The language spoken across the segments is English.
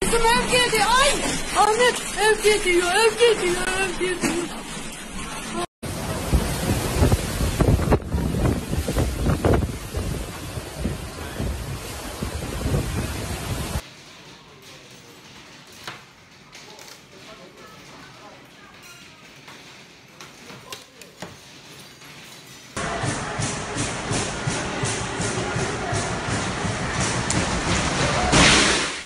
Kızım ev geliyor. Ay! Ahmet ev geliyor, ev geliyor, ev geliyor.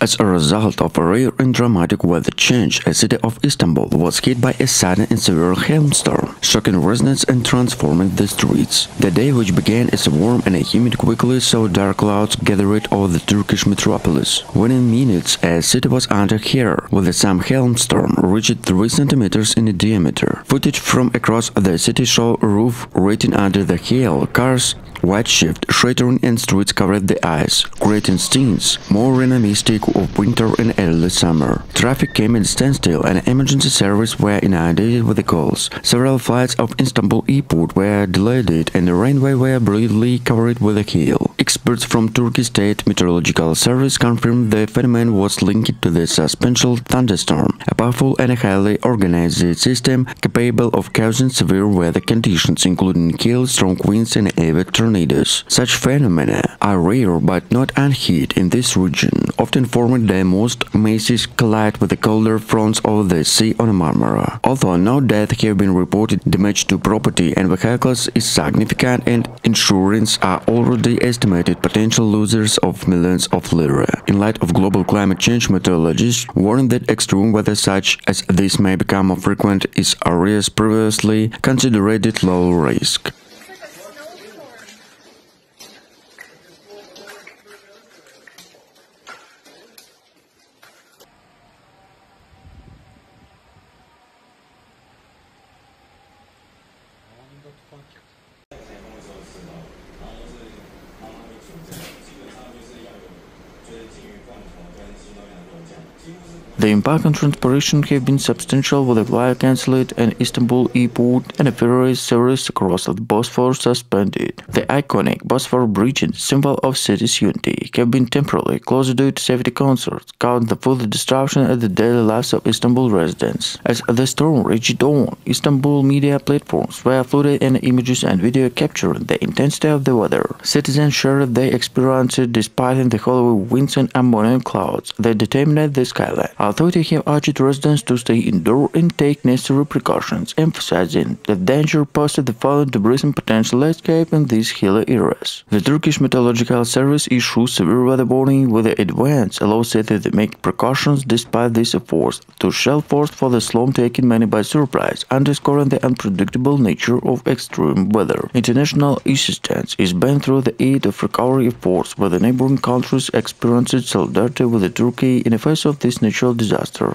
As a result of a rare and dramatic weather change, the city of Istanbul was hit by a sudden and severe hailstorm, shocking residents and transforming the streets. The day, which began as warm and humid, quickly saw dark clouds gathered over the Turkish metropolis. Within minutes, a city was under hail, with some hailstorm reached 3 centimeters in diameter. Footage from across the city showed a roof rotting under the hail, cars white shift, shattering, and streets covered the ice, creating scenes more reminiscent of winter and early summer. Traffic came at standstill and emergency services were inundated with calls. Several flights of Istanbul Airport were delayed and the runway were briefly covered with hail. Experts from Turkey State Meteorological Service confirmed the phenomenon was linked to the substantial thunderstorm, a powerful and highly organized system capable of causing severe weather conditions, including hail, strong winds, and even tornadoes. Such phenomena are rare but not unheard in this region, often forming the most massive collide with the colder fronts of the sea on Marmara. Although no deaths have been reported, damage to property and vehicles is significant and insurance are already estimated potential losers of millions of lira. In light of global climate change, meteorologists warn that extreme weather such as this may become more frequent in areas previously considered low risk. The impact on transportation have been substantial, with the flight cancelled and Istanbul Airport and a ferry service across the Bosphorus suspended. The iconic Bosphorus Bridge, symbol of city's unity, have been temporarily closed due to safety concerns, causing the further disruption at the daily lives of Istanbul residents. As the storm raged on, Istanbul media platforms were flooded and images and video capturing the intensity of the weather. Citizens shared their experiences despite the heavy winds and ammonium clouds that determined the skyline. Authorities have urged residents to stay indoors and take necessary precautions, emphasizing the danger posed to the fallen debris and potential escape in these hilly areas. The Turkish Meteorological Service issues severe weather warning with the advance, allow cities to make precautions despite these efforts to shell force for the storm taking many by surprise, underscoring the unpredictable nature of extreme weather. International assistance is being through the aid of recovery efforts, where the neighboring countries experienced solidarity with Turkey in the face of this natural disaster.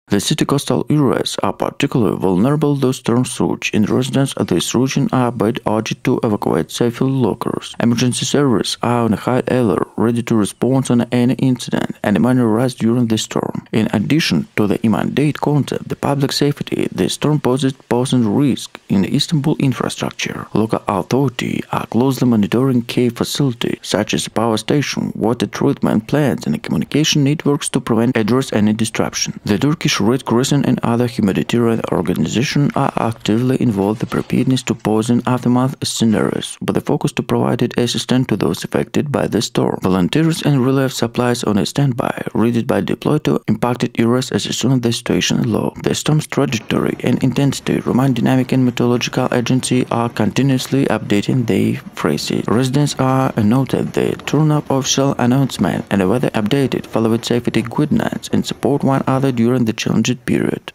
The city coastal areas are particularly vulnerable to storm surge, and residents of this region are being urged to evacuate safely locals. Emergency services are on high alert, ready to respond on any incident and many rise during the storm. In addition to the immediate content, the public safety, the storm poses risk in the Istanbul infrastructure. Local authorities are closely monitoring key facilities such as power station, water treatment plants, and communication networks to address any disruption. The Turkish Red Crescent and other humanitarian organizations are actively involved in preparedness to pose in aftermath scenarios, with a focus to provide assistance to those affected by the storm. Volunteers and relief supplies on a standby, ready to be deployed to impacted areas as soon as the situation allows. The storm's trajectory and intensity remain dynamic, and meteorological agencies are continuously updating their phrases. Residents are noted the turn up official announcement and the weather updated, follow safety guidelines, and support one another during the challenging period.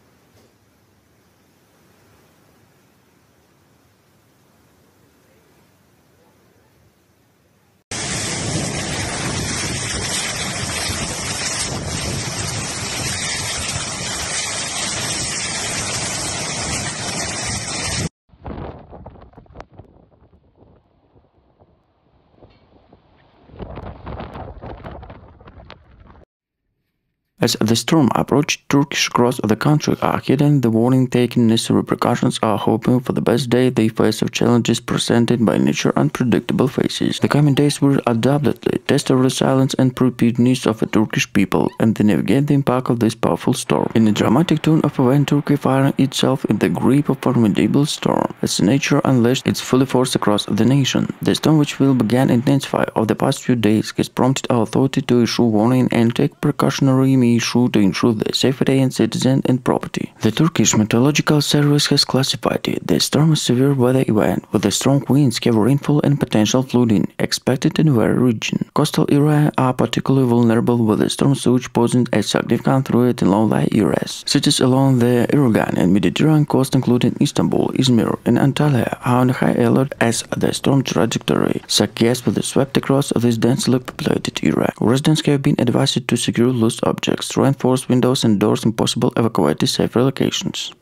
As the storm approached, Turkish across the country are heeding the warning, taking necessary precautions, are hoping for the best day they face of challenges presented by nature's unpredictable faces. The coming days will undoubtedly test the resilience and preparedness of the Turkish people and they navigate the impact of this powerful storm. In a dramatic tone of event, Turkey finding itself in the grip of a formidable storm as nature unleashed its full force across the nation. The storm, which will begin intensify over the past few days, has prompted our authorities to issue warning and take precautionary measures to ensure the safety of citizens and property. The Turkish Meteorological Service has classified the storm as severe weather event with strong winds, heavy rainfall and potential flooding expected in the region. Coastal areas are particularly vulnerable with the storm surge posing a significant threat in low-lying areas. Cities along the Irigan and Mediterranean coast including Istanbul, Izmir and Antalya are on high alert as the storm trajectory suggests with the swept across this densely populated area. Residents have been advised to secure loose objects, reinforce windows and doors and possible evacuate to safer locations.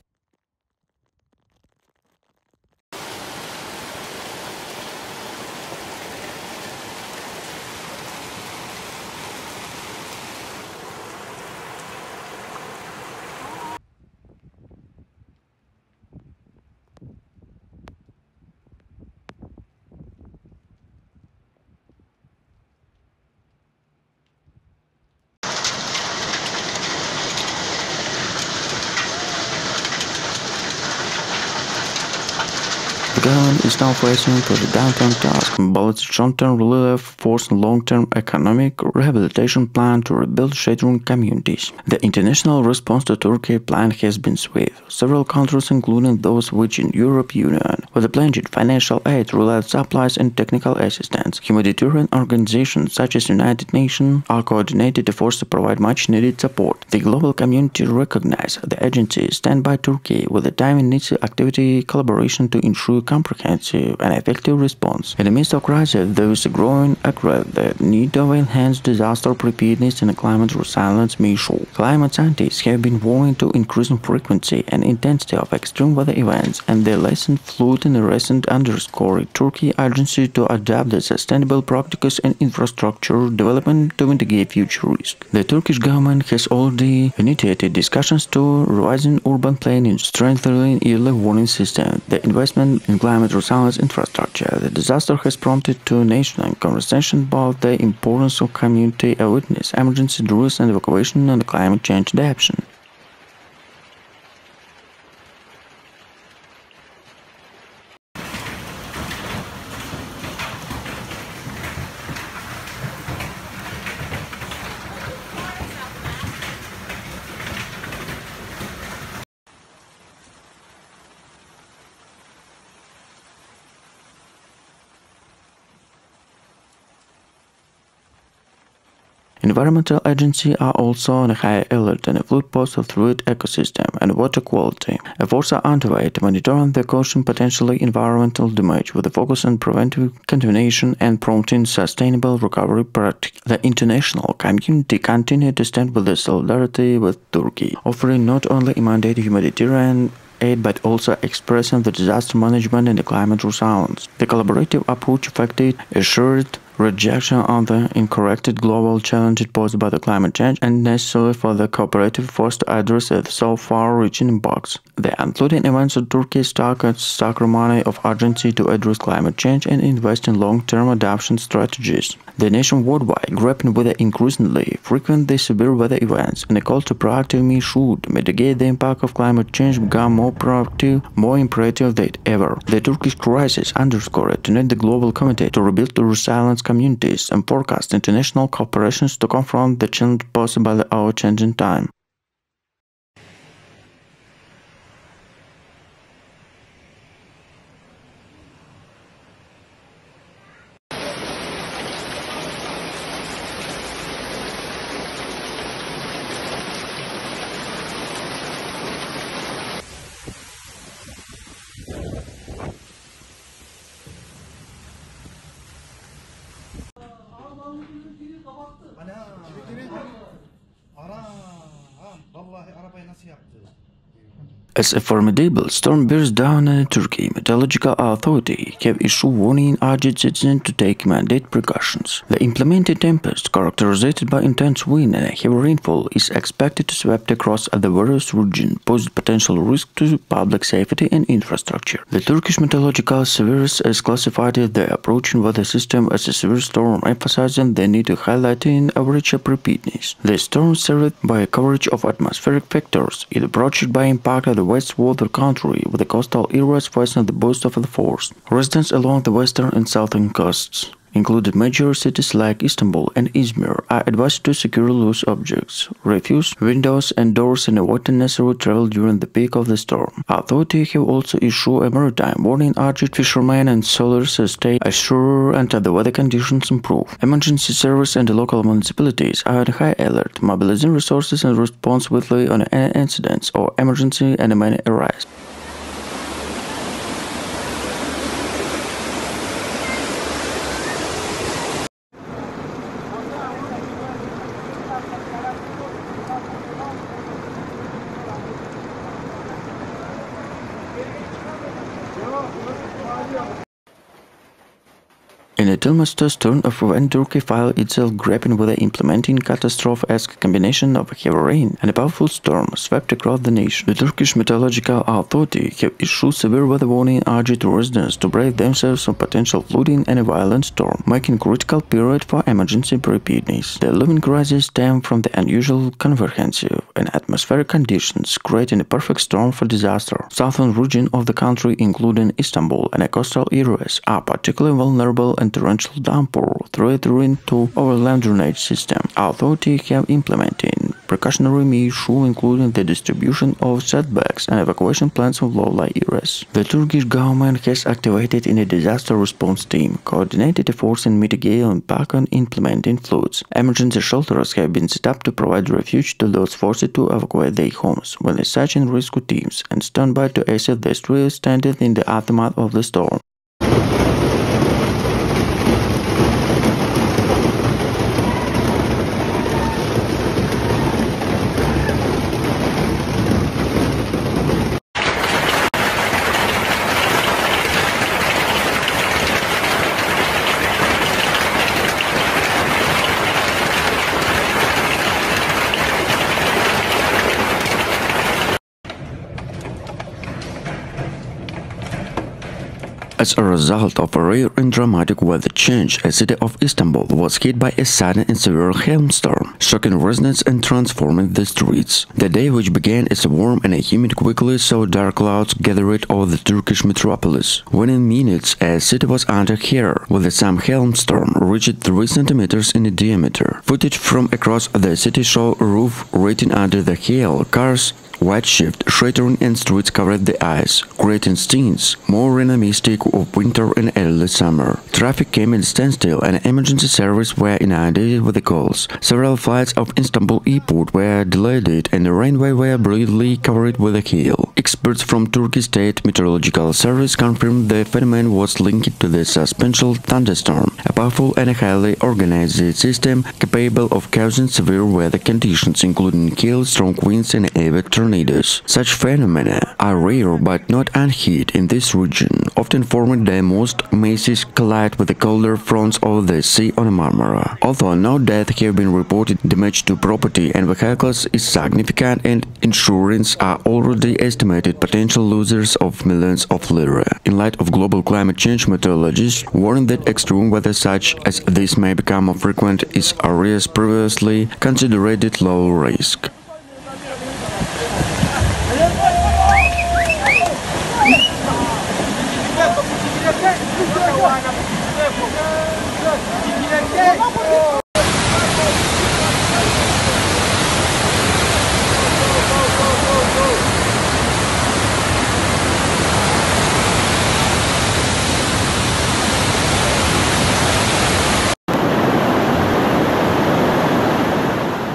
The government is now facing to the downtown task, balance short-term relief force and long-term economic rehabilitation plan to rebuild shattering communities. The international response to Turkey plan has been swift. Several countries, including those which in European Union, with pledged financial aid, relief supplies and technical assistance. Humanitarian organizations such as United Nations are coordinated efforts to provide much-needed support. The global community recognizes the agency stand by Turkey with the time and needs activity collaboration to ensure comprehensive and effective response. In the midst of crisis, there is a growing agreement that need of enhanced disaster preparedness and climate resilience measures. Climate scientists have been warning to increasing frequency and intensity of extreme weather events, and their lesson flood in the recent underscore Turkey agency to adapt the sustainable practices and infrastructure development to mitigate future risks. The Turkish government has already initiated discussions to revising urban planning, strengthening early warning system, the investment in climate resilience infrastructure. The disaster has prompted to national conversation about the importance of community awareness, emergency drills and evacuation and climate change adaptation. Environmental agencies are also on high alert and flood pose a fluid ecosystem and water quality. Efforts are underway to monitor the caution potentially environmental damage with a focus on preventing contamination and promoting sustainable recovery practices. The international community continues to stand with the solidarity with Turkey, offering not only immediate humanitarian aid but also expressing the disaster management and the climate resilience. The collaborative approach affected assured rejection of the incorrected global challenge posed by the climate change and necessary for the cooperative force to address the so far-reaching impacts. The including events of Turkey's stock money of urgency to address climate change and invest in long-term adaptation strategies. The nation worldwide grappling with the increasingly frequent severe weather events and a call to proactive measures should mitigate the impact of climate change become more proactive, more imperative than ever. The Turkish crisis underscored to need the global community to rebuild the resilience communities and forecast international cooperations to confront the challenge posed by our changing time. Ana. Ara. Vallahi arabayı nasıl yaptı? As a formidable storm bears down on Turkey, Meteorological Authority have issued warning urging citizens to take mandate precautions. The implemented tempest, characterized by intense wind and heavy rainfall, is expected to sweep across the various regions, pose potential risk to public safety and infrastructure. The Turkish Meteorological Service has classified the approaching weather system as a severe storm, emphasizing the need to highlight in average preparedness. The storm served by a coverage of atmospheric factors. It approached by impact of the westward country, with the coastal areas facing the boost of the force. Residents along the western and southern coasts, including major cities like Istanbul and Izmir, are advised to secure loose objects, refuse windows and doors, and avoid unnecessary travel during the peak of the storm. Authorities have also issued a maritime warning urging fishermen and sailors to stay ashore until the weather conditions improve. Emergency service and the local municipalities are on high alert, mobilizing resources and respond swiftly on any incidents or emergency and may arise. In a tumultuous turn of events, Turkey found itself grappling with the implementing catastrophe-esque combination of heavy rain and a powerful storm swept across the nation. The Turkish Meteorological Authority have issued severe weather warning urging residents to brace themselves on potential flooding and a violent storm, making critical period for emergency preparedness. The looming crisis stemmed from the unusual convergence and atmospheric conditions, creating a perfect storm for disaster. Southern region of the country, including Istanbul and the coastal areas, are particularly vulnerable and torrential downpour threatening to overwhelm drainage system. Authorities have implemented precautionary measures, including the distribution of setbacks and evacuation plans of low-lying areas. The Turkish government has activated a disaster response team, coordinated efforts in mitigating impact on implementing floods. Emergency shelters have been set up to provide refuge to those forced to evacuate their homes, while search and rescue teams and standby to assist the streets standing in the aftermath of the storm. As a result of a rare and dramatic weather change, the city of Istanbul was hit by a sudden and severe hailstorm, shocking residents and transforming the streets. The day, which began as warm and humid, quickly saw dark clouds gathered over the Turkish metropolis. Within minutes, a city was under fire, with some hailstorm reached 3 centimeters in diameter. Footage from across the city showed a roof rotting under the hail, cars white shift, shattering, and streets covered the ice, creating scenes more reminiscent of winter and early summer. Traffic came in standstill and emergency services were inundated with the calls. Several flights of Istanbul Airport were delayed and the runway were broadly covered with a hail. Experts from Turkey State Meteorological Service confirmed the phenomenon was linked to the substantial thunderstorm, a powerful and highly organized system capable of causing severe weather conditions, including hail, strong winds, and heavy tornadoes. Such phenomena are rare but not unheard in this region, often forming the most massive collide with the colder fronts of the sea on Marmara. Although no deaths have been reported, damage to property and vehicles is significant, and insurance are already estimated potential losers of millions of lira. In light of global climate change, meteorologists warn that extreme weather such as this may become more frequent in areas previously considered low risk.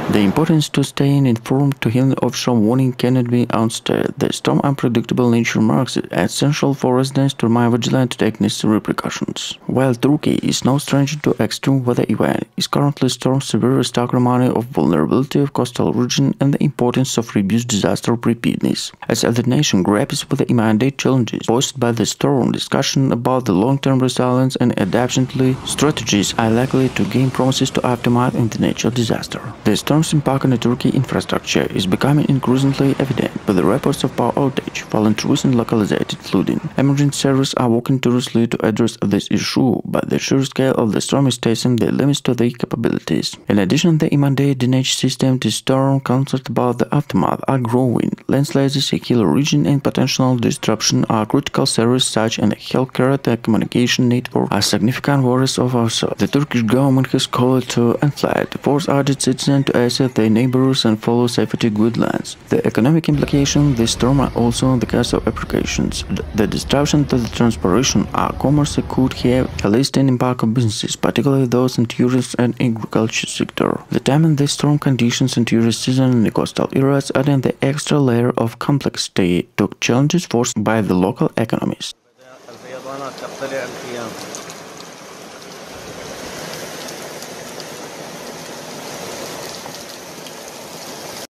The importance to staying informed to healing offshore warning cannot be understated. The storm's unpredictable nature makes it essential for residents to remain vigilant to take necessary precautions. While Turkey is no stranger to extreme weather events, it currently storms severe stark reminder of vulnerability of coastal region and the importance of reduced disaster preparedness. As the nation grapples with the immediate challenges posed by the storm, discussion about the long-term resilience and adaptation strategies are likely to gain promises to aftermath in the natural disaster. The storm's impact on the Turkey infrastructure is becoming increasingly evident, with the reports of power outage, fallen trees and localized flooding. Emergency services are working tirelessly to address this issue, but the sheer scale of the storm is testing the limits to their capabilities. In addition, the immediate drainage system to storm concerns about the aftermath are growing. Landslides, a killer region, and potential disruption are critical services such as healthcare and communication network are significant worries of also. The Turkish government has called to and force urged citizens to assess their neighbors and follow safety guidelines. The economic implications this storm are also in the case of applications. The disruption to the transportation or commerce could have a lasting impact on businesses, particularly those in tourism and agriculture sector. The time in the storm conditions in tourist season in the coastal areas adding the extra layer of complexity to challenges forced by the local economies.